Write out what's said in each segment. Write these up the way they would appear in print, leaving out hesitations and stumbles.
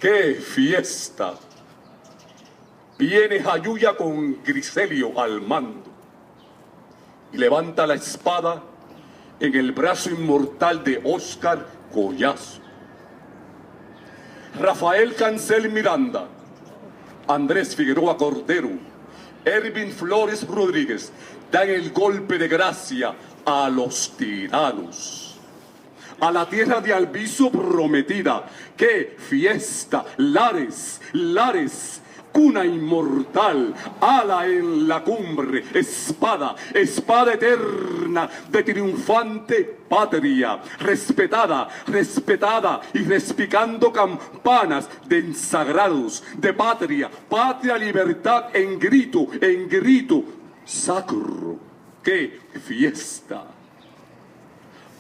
¡Qué fiesta! Viene Jayuya con Griselio al mando y levanta la espada en el brazo inmortal de Oscar Collazo. Rafael Cancel Miranda, Andrés Figueroa Cordero, Ervin Flores Rodríguez dan el golpe de gracia a los tiranos. A la tierra de Alviso prometida, ¡qué fiesta! Lares, Lares, cuna inmortal, ala en la cumbre, espada, espada eterna de triunfante patria, respetada, respetada y respicando campanas de ensagrados, de patria, patria, libertad en grito sacro. ¡Qué fiesta!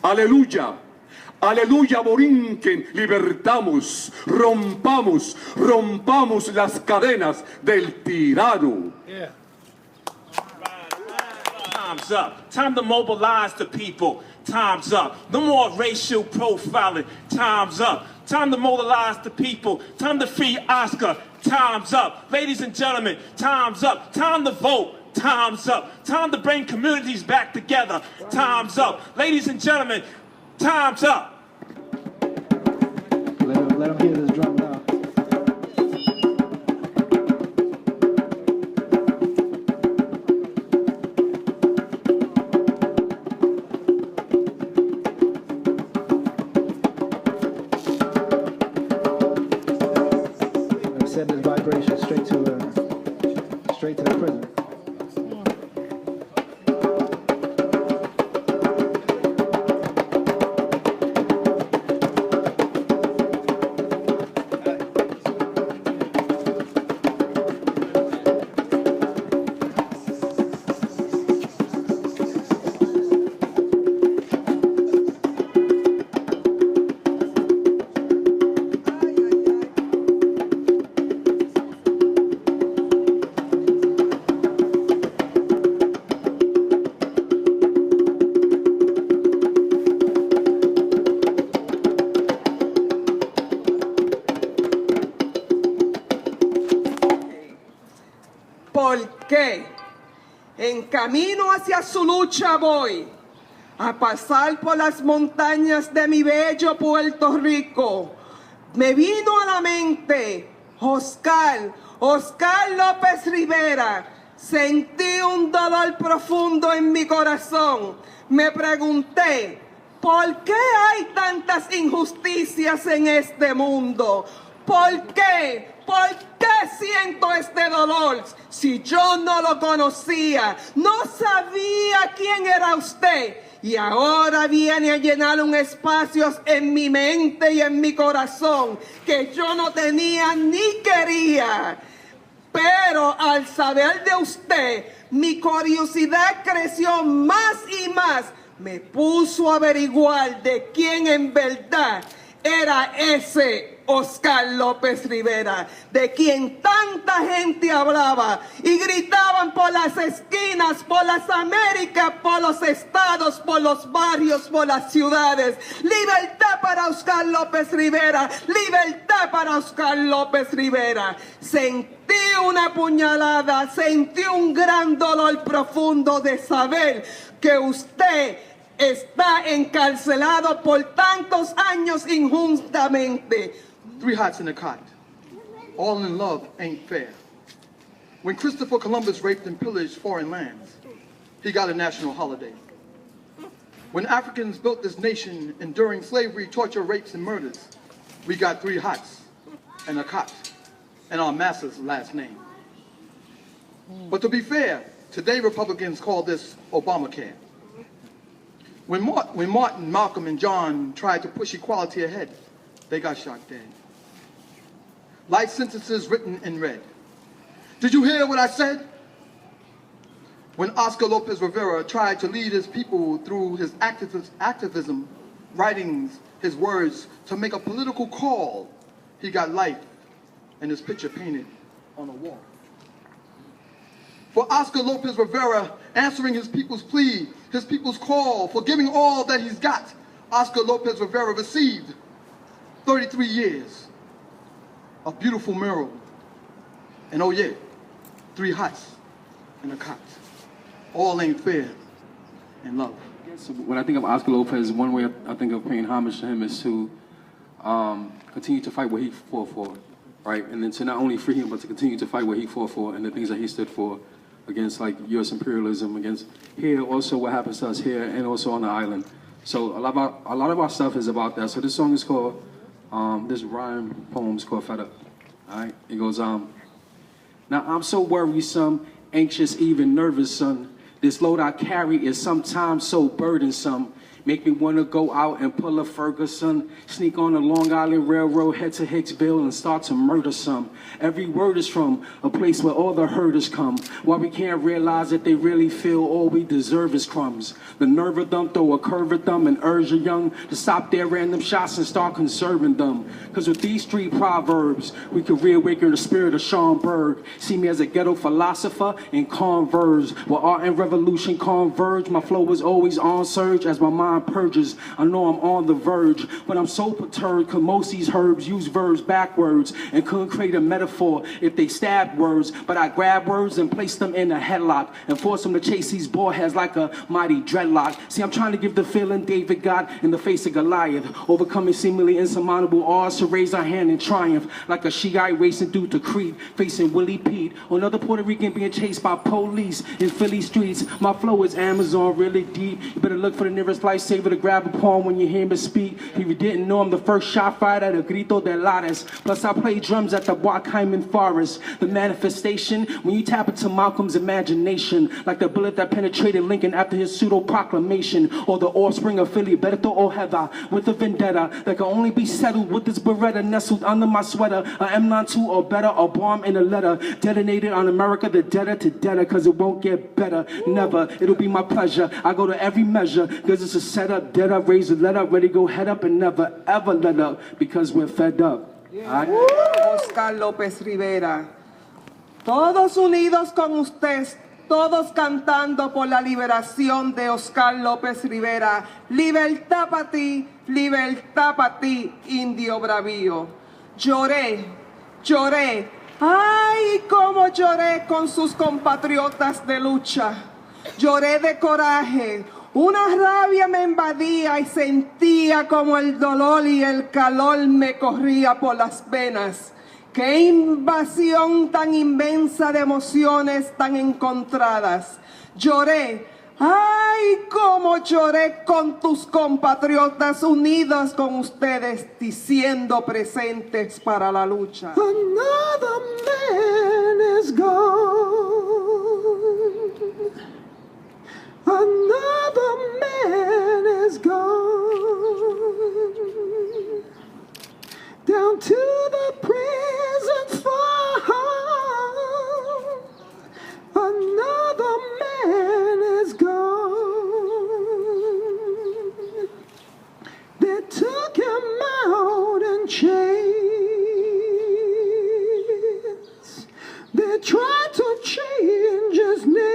¡Aleluya! Aleluya, Borinquen, libertamos, rompamos, rompamos las cadenas del tirano. Yeah. Time's up. Time to mobilize the people. Time's up. No more racial profiling. Time's up. Time to mobilize the people. Time to free Oscar. Time's up. Ladies and gentlemen, time's up. Time to vote. Time's up. Time to bring communities back together. Time's up. Ladies and gentlemen, time's up. Let him hear this drum now. Send this vibration straight to the prison. Porque en camino hacia su lucha voy a pasar por las montañas de mi bello Puerto Rico. Me vino a la mente Oscar López Rivera. Sentí un dolor profundo en mi corazón. Me pregunté, ¿por qué hay tantas injusticias en este mundo? ¿Por qué? ¿Por qué siento este dolor? Si yo no lo conocía, no sabía quién era usted. Y ahora viene a llenar un espacio en mi mente y en mi corazón que yo no tenía ni quería. Pero al saber de usted, mi curiosidad creció más y más. Me puso a averiguar de quién en verdad era ese Oscar López Rivera, de quien tanta gente hablaba y gritaban por las esquinas, por las Américas, por los estados, por los barrios, por las ciudades. Libertad para Oscar López Rivera, libertad para Oscar López Rivera. Sentí una puñalada, sentí un gran dolor profundo de saber que usted está encarcelado por tantos años injustamente. 3 hots in a cot. All in love ain't fair. When Christopher Columbus raped and pillaged foreign lands, he got a national holiday. When Africans built this nation enduring slavery, torture, rapes, and murders, we got 3 hots and a cot and our master's last name. But to be fair, today Republicans call this Obamacare. When Martin, Malcolm, and John tried to push equality ahead, they got shot dead. Life sentences written in red. Did you hear what I said? When Oscar López Rivera tried to lead his people through his activism, writings, his words, to make a political call, he got life and his picture painted on a wall. For Oscar López Rivera answering his people's plea, his people's call, for giving all that he's got, Oscar López Rivera received 33 years. a beautiful mural, and oh yeah, 3 hots and a cot. All ain't fair in love. So when I think of Oscar Lopez, one way I think of paying homage to him is to continue to fight what he fought for, right? And then to not only free him, but to continue to fight what he fought for and the things that he stood for against like U.S. imperialism, against here, also what happens to us here, and also on the island. So a lot of our stuff is about that. So this song is called, this rhyme poem is called Fed Up, all right? It goes, now I'm so worrisome, anxious, even nervous, son. This load I carry is sometimes so burdensome. Make me want to go out and pull a Ferguson, sneak on the Long Island Railroad, head to Hicksville and start to murder some. Every word is from a place where all the herders come. Why we can't realize that they really feel all we deserve is crumbs. The nerve of them, throw a curve at them and urge the young to stop their random shots and start conserving them. Cause with these 3 proverbs, we could reawaken the spirit of Schomburg. See me as a ghetto philosopher and converge. Where art and revolution converge, my flow is always on surge as my mind purges. I know I'm on the verge, but I'm so perturbed cause most of these herbs use verbs backwards and couldn't create a metaphor if they stabbed words. But I grab words and place them in a headlock and force them to chase these bald heads like a mighty dreadlock. See, I'm trying to give the feeling David got in the face of Goliath, overcoming seemingly insurmountable odds to raise our hand in triumph, like a Shiite racing through to Crete, facing Willie Pete, or another Puerto Rican being chased by police in Philly streets. My flow is Amazon, really deep. You better look for the nearest lifesaver to grab a palm when you hear me speak. If you didn't know, I'm the first shot fired at El Grito de Lares. Plus I play drums at the Wacaiman Forest. The manifestation, when you tap into Malcolm's imagination, like the bullet that penetrated Lincoln after his pseudo-proclamation, or the offspring of Filiberto Ojeda with a vendetta that can only be settled with this Beretta nestled under my sweater, a M92 or better, a bomb in a letter, detonated on America, the debtor to debtor, cause it won't get better, never, it'll be my pleasure. I go to every measure, cause it's a setup, dead up, raise the let up, ready to go head up and never ever let up, because we're fed up. Right? Oscar López Rivera. Todos unidos con usted, todos cantando por la liberación de Oscar López Rivera. Libertad para ti, indio bravío. Lloré, lloré, ay, cómo lloré con sus compatriotas de lucha. Lloré de coraje. Una rabia me invadía y sentía como el dolor y el calor me corría por las venas. Qué invasión tan inmensa de emociones tan encontradas. Lloré, ay, cómo lloré con tus compatriotas unidos con ustedes, diciendo presentes para la lucha. Another man is gone. Another man is gone down to the prison farm. Another man is gone. They took him out in chains. They tried to change his name.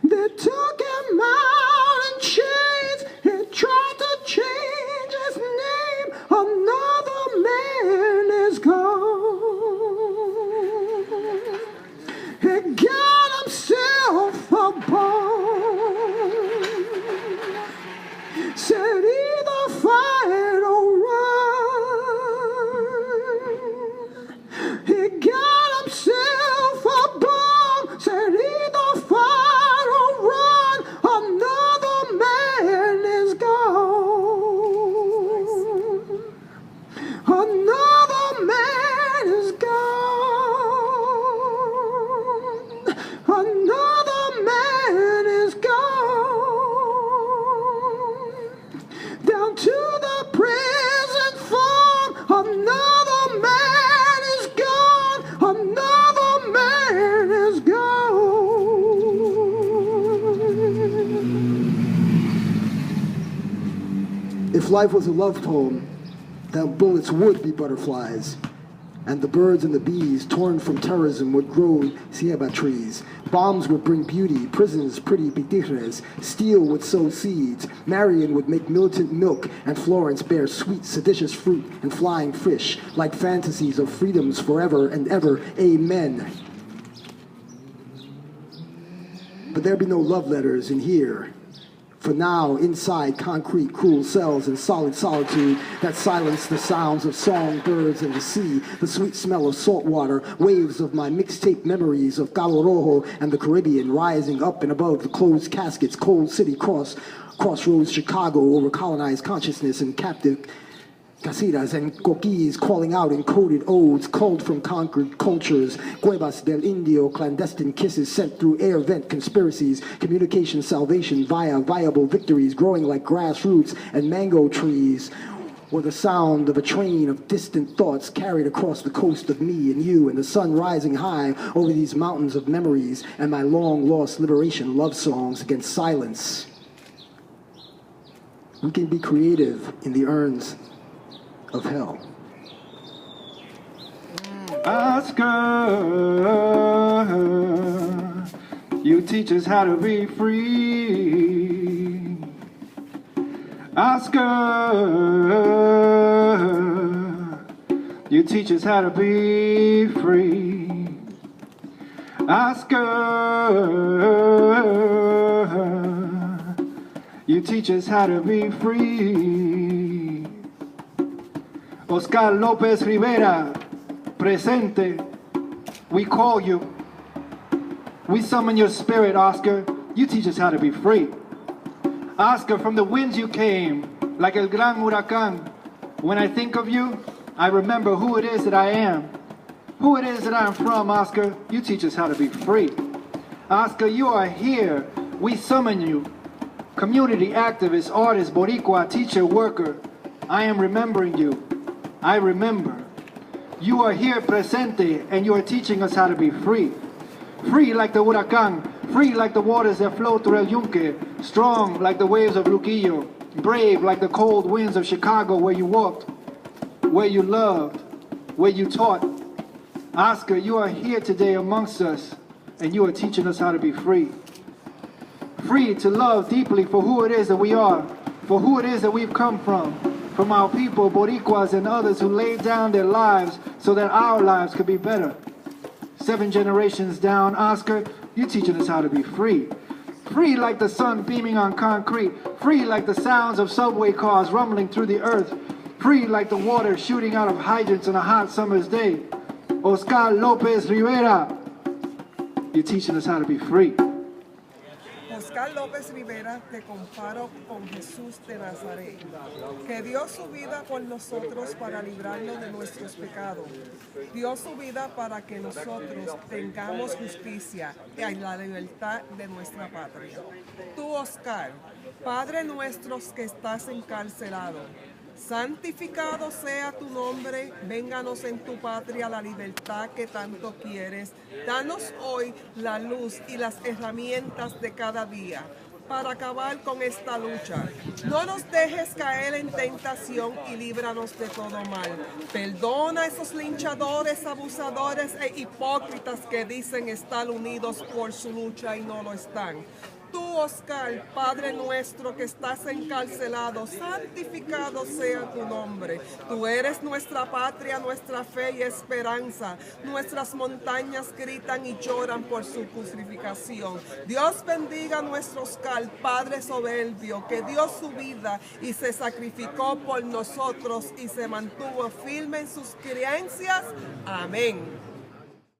They took him out in chains. They tried to change his name. Another man is gone. He got himself a bomb. Said either fight or run. He got himself a bomb. Said either fight or run. Another man is gone. Another man is gone. Another man is gone. Down to the prison farm. Another man is gone. Another man is gone. If life was a love poem, then bullets would be butterflies. And the birds and the bees, torn from terrorism, would grow ceiba trees. Bombs would bring beauty, prisons pretty pitigres. Steel would sow seeds. Marion would make militant milk, and Florence bear sweet, seditious fruit and flying fish, like fantasies of freedoms forever and ever. Amen. But there be no love letters in here. For now, inside concrete, cruel cells and solid solitude that silence the sounds of songbirds and the sea, the sweet smell of salt water, waves of my mixtape memories of Cabo Rojo and the Caribbean rising up and above the closed caskets, cold city crossroads Chicago, over colonized consciousness and captive casitas and coquilles calling out in coded odes, culled from conquered cultures, cuevas del indio, clandestine kisses sent through air vent conspiracies, communication salvation via viable victories growing like grassroots and mango trees, or the sound of a train of distant thoughts carried across the coast of me and you, and the sun rising high over these mountains of memories, and my long-lost liberation love songs against silence. We can be creative in the urns of hell. Oscar, you teach us how to be free. Oscar, you teach us how to be free. Oscar, you teach us how to be free. Oscar López Rivera, presente, we call you. We summon your spirit, Oscar. You teach us how to be free. Oscar, from the winds you came, like el gran huracán. When I think of you, I remember who it is that I am. Who it is that I am from, Oscar. You teach us how to be free. Oscar, you are here. We summon you. Community activist, artist, Boricua, teacher, worker. I am remembering you. I remember. You are here presente, and you are teaching us how to be free. Free like the huracán, free like the waters that flow through El Yunque, strong like the waves of Luquillo, brave like the cold winds of Chicago where you walked, where you loved, where you taught. Oscar, you are here today amongst us, and you are teaching us how to be free. Free to love deeply for who it is that we are, for who it is that we've come from our people, Boricuas and others who laid down their lives so that our lives could be better. 7 generations down, Oscar, you're teaching us how to be free. Free like the sun beaming on concrete, free like the sounds of subway cars rumbling through the earth, free like the water shooting out of hydrants on a hot summer's day. Oscar López Rivera, you're teaching us how to be free. Oscar López Rivera, te comparo con Jesús de Nazaret, que dio su vida por nosotros para librarnos de nuestros pecados. Dio su vida para que nosotros tengamos justicia y la libertad de nuestra patria. Tú, Oscar, Padre nuestro que estás encarcelado, santificado sea tu nombre, vénganos en tu patria la libertad que tanto quieres. Danos hoy la luz y las herramientas de cada día para acabar con esta lucha. No nos dejes caer en tentación y líbranos de todo mal. Perdona a esos linchadores, abusadores e hipócritas que dicen estar unidos por su lucha y no lo están. Tú, Oscar, Padre nuestro que estás encarcelado, santificado sea tu nombre. Tú eres nuestra patria, nuestra fe y esperanza. Nuestras montañas gritan y lloran por su crucifixión. Dios bendiga a nuestro Oscar, Padre soberbio, que dio su vida y se sacrificó por nosotros y se mantuvo firme en sus creencias. Amén.